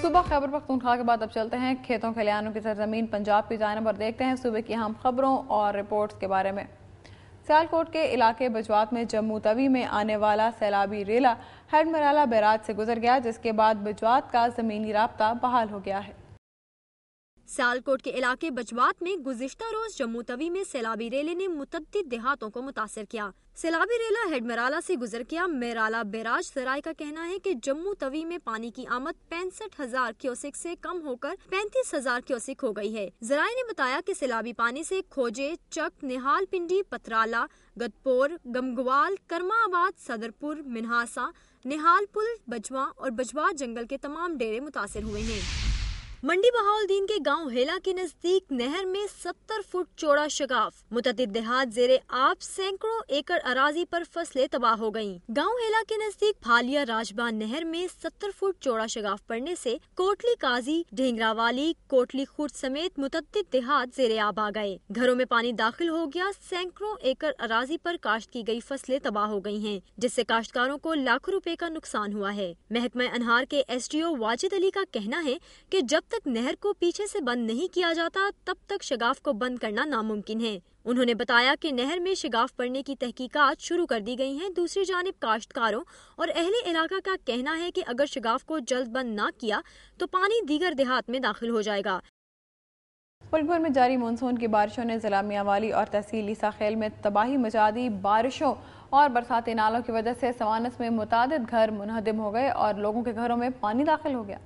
صبح خیبر پختونخوا کے بعد اب چلتے ہیں کھیتوں کھلیانوں کی سرزمین پنجاب کی جانب اور دیکھتے ہیں صوبے کی اہم خبروں اور رپورٹس کے بارے میں۔ سیالکوٹ کے علاقے بجوات میں جموں توی میں آنے والا سیلابی ریلا ہیڈ مرالہ بیراج سے گزر گیا، جس کے بعد بجوات کا زمینی رابطہ بحال ہو گیا ہے۔ سیالکوٹ کے علاقے بجوات میں گزشتہ روز جموں توی میں سیلابی ریلے نے متعدد دیہاتوں کو متاثر کیا۔ سیلابی ریلا ہیڈ مرالہ سے گزر گیا۔ مرالہ بیراج ذرائع کا کہنا ہے کہ جموں توی میں پانی کی آمد 65,000 کیوسک سے کم ہو کر 35,000 کیوسک ہو گئی ہے۔ ذرائع نے بتایا کہ سیلابی پانی سے کھوجے، چک، نہال پنڈی، پترالہ، گدپور، گمگوال، کرما آباد، صدرپور، منہاسا، نہال پل، بجواں اور بجوات جنگل کے تمام ڈیرے متاثر ہوئے ہیں۔ منڈی بہاؤالدین کے گاؤں ہیلا کے نزدیک نہر میں 70 فٹ چوڑا شگاف، متعدد دیہات زیر آب، سینکڑوں ایکڑ اراضی پر فصلیں تباہ ہو گئیں۔ گاؤں ہیلا کے نزدیک پھالیا راجبان نہر میں 70 فٹ چوڑا شگاف پڑنے سے کوٹلی قاضی، ڈھینگرا والی، کوٹلی خورد سمیت متعدد دیہات زیر آب آ گئے۔ گھروں میں پانی داخل ہو گیا۔ سینکڑوں ایکڑ اراضی پر کاشت کی گئی فصلیں تباہ ہو گئی ہیں، جس سے کاشتکاروں کو لاکھوں روپے کا نقصان ہوا ہے۔ محکمہ انہار کے S D O Wajid Ali کا کہنا ہے کہ جب تک نہر کو پیچھے سے بند نہیں کیا جاتا تب تک شگاف کو بند کرنا ناممکن ہے۔ انہوں نے بتایا کہ نہر میں شگاف پڑنے کی تحقیقات شروع کر دی گئی ہیں۔ دوسری جانب کاشتکاروں اور اہل علاقہ کا کہنا ہے کہ اگر شگاف کو جلد بند نہ کیا تو پانی دیگر دیہات میں داخل ہو جائے گا۔ ملک بھر میں جاری مانسون کی بارشوں نے ضلع میانوالی اور تحصیل عیسیٰ خیل میں تباہی مچا دی۔ بارشوں اور برساتی نالوں کی وجہ سے سوانس میں متعدد گھر منہدم ہو گئے اور لوگوں کے گھروں میں پانی داخل ہو گیا۔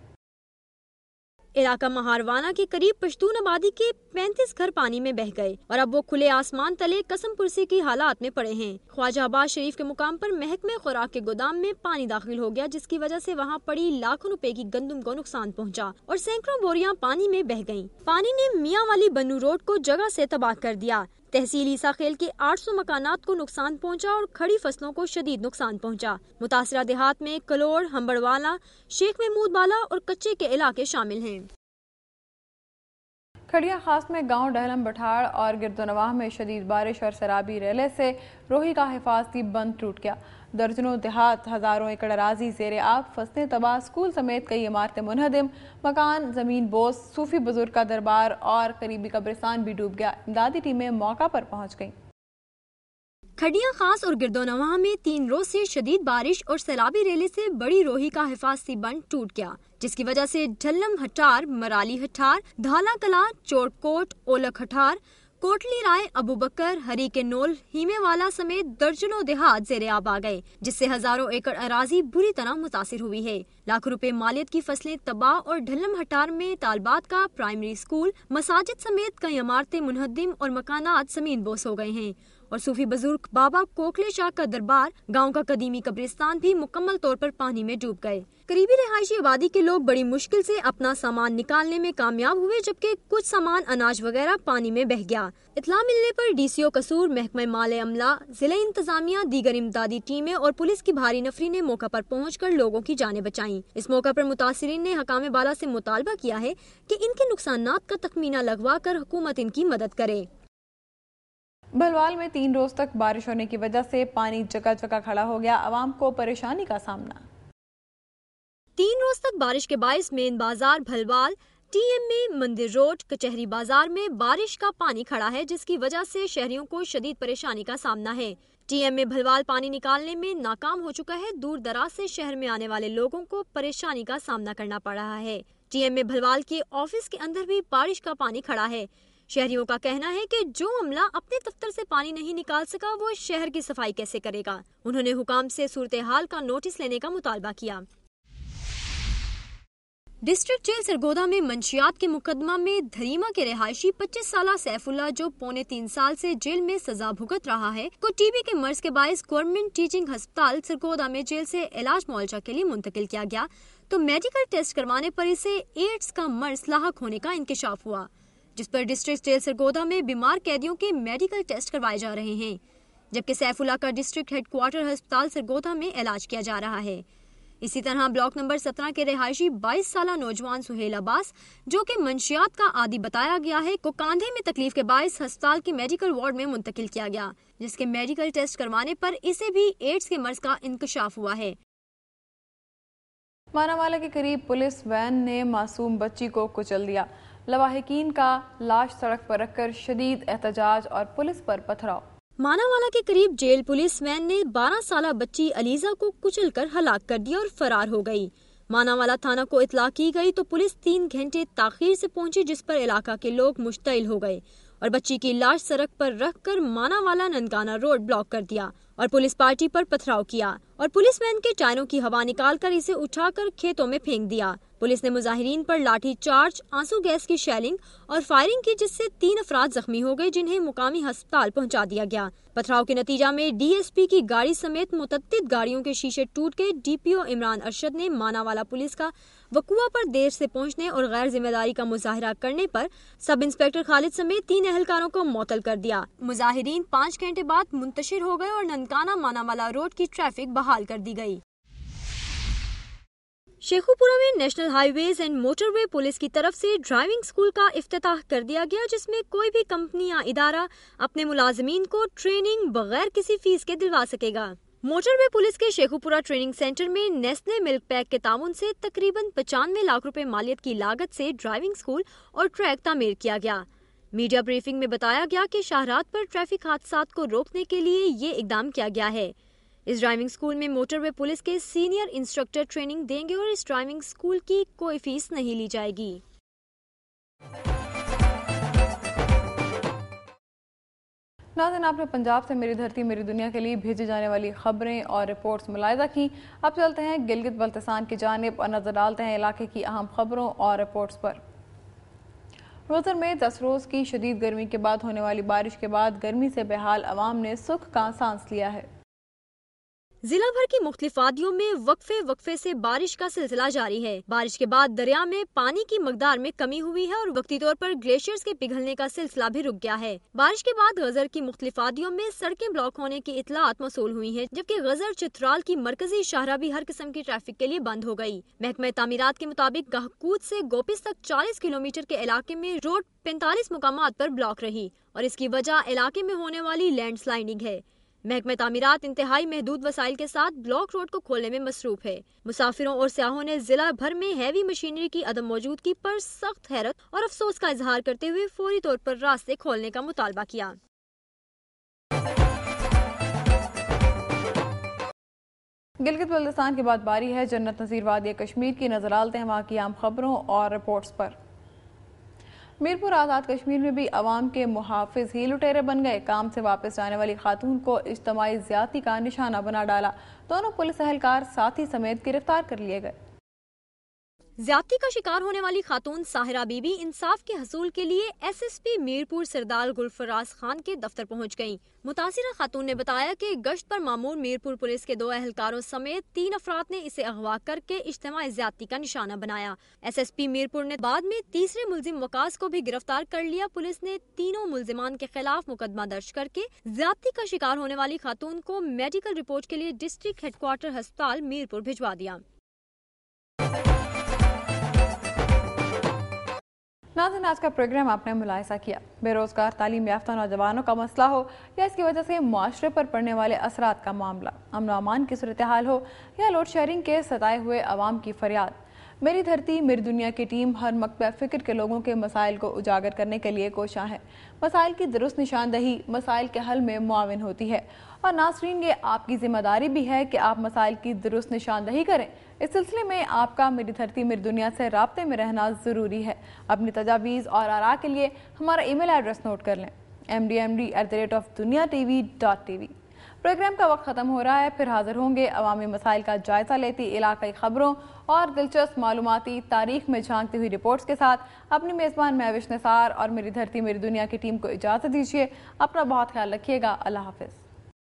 علاقہ مہاروانہ کے قریب پشتون آبادی کے 35 گھر پانی میں بہہ گئے اور اب وہ کھلے آسمان تلے قسم پرسی کی حالات میں پڑے ہیں۔ خواجہ آباد شریف کے مقام پر محکمہ خوراک کے گودام میں پانی داخل ہو گیا، جس کی وجہ سے وہاں پڑی لاکھوں روپے کی گندم کو نقصان پہنچا اور سینکڑوں بوریاں پانی میں بہہ گئیں۔ پانی نے میاں والی بنو روڈ کو جگہ سے تباہ کر دیا۔ تحصیل عیسیٰ خیل کے 800 مکانات کو نقصان پہنچا اور کھڑی فصلوں کو شدید نقصان پہنچا۔ متاثرہ دیہات میں کلوڑ، ہمبڑوالا، شیخ محمود بالا اور کچے کے علاقے شامل ہیں۔ کھڑیا خاص میں گاؤں ڈہلم بٹھاڑ اور گردونواہ میں شدید بارش اور سیلابی ریلے سے روہی کا حفاظتی بند ٹوٹ گیا۔ درجنوں دیہات، ہزاروں ایکڑ اراضی زیر آب، فصلیں تباہ، اسکول سمیت کئی عمارتیں منہدم، مکان زمین بوس، صوفی بزرگ کا دربار اور قریبی قبرستان بھی ڈوب گیا۔ امدادی ٹیمیں موقع پر پہنچ گئیں۔ کھڑیا خاص اور گردونواہ میں 3 روز سے شدید بارش اور سیلابی ریلے سے بڑی روہی کا حفاظتی بند ٹوٹ گیا، جس کی وجہ سے ڈھلم ہٹار، مرالی ہٹار، دھالا کلا، چوٹ کوٹ، اولک ہٹار، کوٹلی رائے، ابو بکر، ہری کے نول، ہیمے والا سمیت درجنوں دیہات زیر آب آ گئے، جس سے ہزاروں ایکڑ اراضی بری طرح متاثر ہوئی ہے۔ لاکھوں روپے مالیت کی فصلیں تباہ اور ڈھلم ہٹار میں طالبات کا پرائمری اسکول، مساجد سمیت کئی عمارتیں منہدم اور مکانات زمین بوس ہو گئے ہیں اور صوفی بزرگ بابا کوکلے شاہ کا دربار، گاؤں کا قدیمی قبرستان بھی مکمل طور پر پانی میں ڈوب گئے۔ قریبی رہائشی آبادی کے لوگ بڑی مشکل سے اپنا سامان نکالنے میں کامیاب ہوئے، جبکہ کچھ سامان اناج وغیرہ پانی میں بہہ گیا۔ اطلاع ملنے پر ڈی سی او قصور، محکمہ مال عملہ، ضلع انتظامیہ، دیگر امدادی ٹیمیں اور پولیس کی بھاری نفری نے موقع پر پہنچ کر لوگوں کی جانیں بچائیں۔ اس موقع پر متاثرین نے حکام بالا سے مطالبہ کیا ہے کہ ان کے نقصانات کا تخمینہ لگوا کر حکومت ان کی مدد کرے۔ بھلوال میں 3 روز تک بارش ہونے کی وجہ سے پانی جگہ جگہ کھڑا ہو گیا، عوام کو پریشانی کا سامنا۔ 3 روز تک بارش کے باعث مین بازار بھلوال، ٹی ایم میں مندر روڈ، کچہری بازار میں بارش کا پانی کھڑا ہے، جس کی وجہ سے شہریوں کو شدید پریشانی کا سامنا ہے۔ ٹی ایم میں بھلوال پانی نکالنے میں ناکام ہو چکا ہے۔ دور دراز سے شہر میں آنے والے لوگوں کو پریشانی کا سامنا کرنا پڑ رہا ہے۔ ٹی ایم میں بھلوال کے آفس کے اندر بھی بارش کا پانی کھڑا ہے۔ شہریوں کا کہنا ہے کہ جو عملہ اپنے دفتر سے پانی نہیں نکال سکا وہ شہر کی صفائی کیسے کرے گا۔ انہوں نے حکام سے صورتحال کا نوٹس لینے کا مطالبہ کیا۔ ڈسٹرکٹ جیل سرگودا میں منشیات کے مقدمہ میں دھریما کے رہائشی 25 سالہ سیف اللہ، جو پونے 3 سال سے جیل میں سزا بھگت رہا ہے، کو ٹی بی کے مرض کے باعث گورنمنٹ ٹیچنگ ہسپتال سرگودا میں جیل سے علاج معالجہ کے لیے منتقل کیا گیا، تو میڈیکل ٹیسٹ کروانے پر اسے ایڈز کا مرض لاحق ہونے کا انکشاف ہوا، جس پر ڈسٹرکٹ جیل سرگودا میں بیمار قیدیوں کے میڈیکل ٹیسٹ کروائے جا رہے ہیں، جبکہ سیف اللہ کا ڈسٹرکٹ ہیڈ کوارٹر ہسپتال سرگودا میں علاج کیا جا رہا ہے۔ اسی طرح بلاک نمبر 17 کے رہائشی 22 سالہ نوجوان سہیل عباس، جو کہ منشیات کا عادی بتایا گیا ہے، کو کاندھے میں تکلیف کے باعث ہسپتال کے میڈیکل وارڈ میں منتقل کیا گیا، جس کے میڈیکل ٹیسٹ کروانے پر اسے بھی ایڈز کے مرض کا انکشاف ہوا ہے۔ ماناوالا کے قریب پولیس وین نے معصوم بچی کو کچل دیا، لواحقین کا لاش سڑک پر رکھ کر شدید احتجاج اور پولیس پر پتھراؤ۔ ماناوالا کے قریب جیل پولیس وین نے 12 سالہ بچی علیزہ کو کچل کر ہلاک کر دیا اور فرار ہو گئی۔ ماناوالا تھانہ کو اطلاع کی گئی تو پولیس 3 گھنٹے تاخیر سے پہنچی، جس پر علاقہ کے لوگ مشتعل ہو گئے اور بچی کی لاش سڑک پر رکھ کر ماناوالا ننکانہ روڈ بلاک کر دیا اور پولیس پارٹی پر پتھراؤ کیا اور پولیس وین کے ٹائروں کی ہوا نکال کر اسے اٹھا کر کھیتوں میں پھینک دیا۔ پولیس نے مظاہرین پر لاٹھی چارج، آنسو گیس کی شیلنگ اور فائرنگ کی، جس سے 3 افراد زخمی ہو گئے جنہیں مقامی ہسپتال پہنچا دیا گیا۔ پتھراؤ کے نتیجہ میں ڈی ایس پی کی گاڑی سمیت متعدد گاڑیوں کے شیشے ٹوٹ گئے۔ ڈی پی او عمران ارشد نے ماناوالا پولیس کا وقوع پر دیر سے پہنچنے اور غیر ذمہ داری کا مظاہرہ کرنے پر سب انسپکٹر خالد سمیت 3 اہلکاروں کو معطل کر دیا۔ مظاہرین 5 گھنٹے بعد منتشر ہو گئے اور ننکانہ ماناوالا روڈ کی ٹریفک بحال کر دی گئی۔ شیخوپورہ میں national highways and motorway police کی طرف سے ڈرائیونگ اسکول کا افتتاح کر دیا گیا، جس میں کوئی بھی کمپنی یا ادارہ اپنے ملازمین کو ٹریننگ بغیر کسی فیس کے دلوا سکے گا۔ موٹر وے پولیس کے شیخوپورہ ٹریننگ سینٹر میں نیسلے ملک پیک کے تعاون سے تقریباً 95 لاکھ روپے مالیت کی لاگت سے ڈرائیونگ اسکول اور ٹریک تعمیر کیا گیا۔ میڈیا بریفنگ میں بتایا گیا کہ شاہراہات پر ٹریفک حادثات کو روکنے کے لیے یہ اقدام کیا گیا ہے۔ اس ڈرائیونگ اسکول میں موٹر وے پولیس کے سینئر انسٹرکٹر ٹریننگ دیں گے اور اس ڈرائیونگ اسکول کی کوئی فیس نہیں لی جائے گی۔ ناظرین، آپ نے پنجاب سے میری دھرتی میری دنیا کے لیے بھیجی جانے والی خبریں اور رپورٹس ملاحظہ کی۔ اب چلتے ہیں گلگت بلتستان کی جانب اور نظر ڈالتے ہیں علاقے کی اہم خبروں اور رپورٹس پر۔ روزر میں 10 روز کی شدید گرمی کے بعد ہونے والی بارش کے بعد گرمی سے بحال عوام نے سکھ کا سانس لیا ہے۔ ضلع بھر کی مختلف وادیوں میں وقفے سے بارش کا سلسلہ جاری ہے۔ بارش کے بعد دریا میں پانی کی مقدار میں کمی ہوئی ہے اور وقتی طور پر گلیشیئرز کے پگھلنے کا سلسلہ بھی رک گیا ہے۔ بارش کے بعد غزر کی مختلف وادیوں میں سڑکیں بلاک ہونے کی اطلاعات موصول ہوئی ہیں، جبکہ غزر چترال کی مرکزی شاہراہ بھی ہر قسم کی ٹریفک کے لیے بند ہو گئی۔ محکمہ تعمیرات کے مطابق گہکوت سے گوپس تک 40 کلومیٹر کے علاقے میں روڈ 45 مقامات پر بلاک رہی اور اس کی وجہ علاقے میں ہونے والی لینڈ سلائڈنگ ہے۔ محکمہ تعمیرات انتہائی محدود وسائل کے ساتھ بلاک روڈ کو کھولنے میں مصروف ہے۔ مسافروں اور سیاحوں نے ضلع بھر میں ہیوی مشینری کی عدم موجودگی پر سخت حیرت اور افسوس کا اظہار کرتے ہوئے فوری طور پر راستے کھولنے کا مطالبہ کیا۔ گلگت بلتستان کے بعد باری ہے جنت نظیر وادی کشمیر کی، نظر ڈالتے ہیں وہاں کی عام خبروں اور رپورٹس پر۔ میرپور آزاد کشمیر میں بھی عوام کے محافظ ہی لٹیرے بن گئے۔ کام سے واپس جانے والی خاتون کو اجتماعی زیادتی کا نشانہ بنا ڈالا، دونوں پولیس اہلکار ساتھی سمیت گرفتار کر لیے گئے۔ زیادتی کا شکار ہونے والی خاتون ساحرہ بی بی انصاف کے حصول کے لیے ایس ایس پی میرپور سردار گلفراز خان کے دفتر پہنچ گئیں۔ متاثرہ خاتون نے بتایا کہ گشت پر مامور میرپور پولیس کے 2 اہلکاروں سمیت 3 افراد نے اسے اغوا کر کے اجتماعی زیادتی کا نشانہ بنایا۔ ایس ایس پی میرپور نے بعد میں تیسرے ملزم وقاص کو بھی گرفتار کر لیا۔ پولیس نے تینوں ملزمان کے خلاف مقدمہ درج کر کے زیادتی کا شکار ہونے والی خاتون کو میڈیکل رپورٹ کے لیے ڈسٹرکٹ ہیڈ کوارٹر ہسپتال میرپور بھجوا دیا۔ ناظرین، آج کا پروگرام آپ نے ملاحظہ کیا۔ بے روزگار تعلیم یافتہ نوجوانوں کا مسئلہ ہو یا اس کی وجہ سے معاشرے پر پڑنے والے اثرات کا معاملہ، امن و امان کی صورتحال ہو یا لوڈ شیئرنگ کے ستائے ہوئے عوام کی فریاد، میری دھرتی میری دنیا کی ٹیم ہر مکتبہ فکر کے لوگوں کے مسائل کو اجاگر کرنے کے لیے کوشاں ہے۔ مسائل کی درست نشاندہی مسائل کے حل میں معاون ہوتی ہے، اور ناظرین یہ آپ کی ذمہ داری بھی ہے کہ آپ مسائل کی درست نشاندہی کریں۔ اس سلسلے میں آپ کا میری دھرتی میری دنیا سے رابطے میں رہنا ضروری ہے۔ اپنی تجاویز اور آراء کے لیے ہمارا ای میل ایڈریس نوٹ کر لیں، mdmd@duniatv.tv۔ پروگرام کا وقت ختم ہو رہا ہے، پھر حاضر ہوں گے عوامی مسائل کا جائزہ لیتی علاقائی خبروں اور دلچسپ معلوماتی تاریخ میں جھانکتی ہوئی رپورٹس کے ساتھ۔ اپنی میزبان مہوش نثار اور میری دھرتی میری دنیا کی ٹیم کو اجازت دیجیے۔ اپنا بہت خیال رکھیے گا۔ اللہ حافظ۔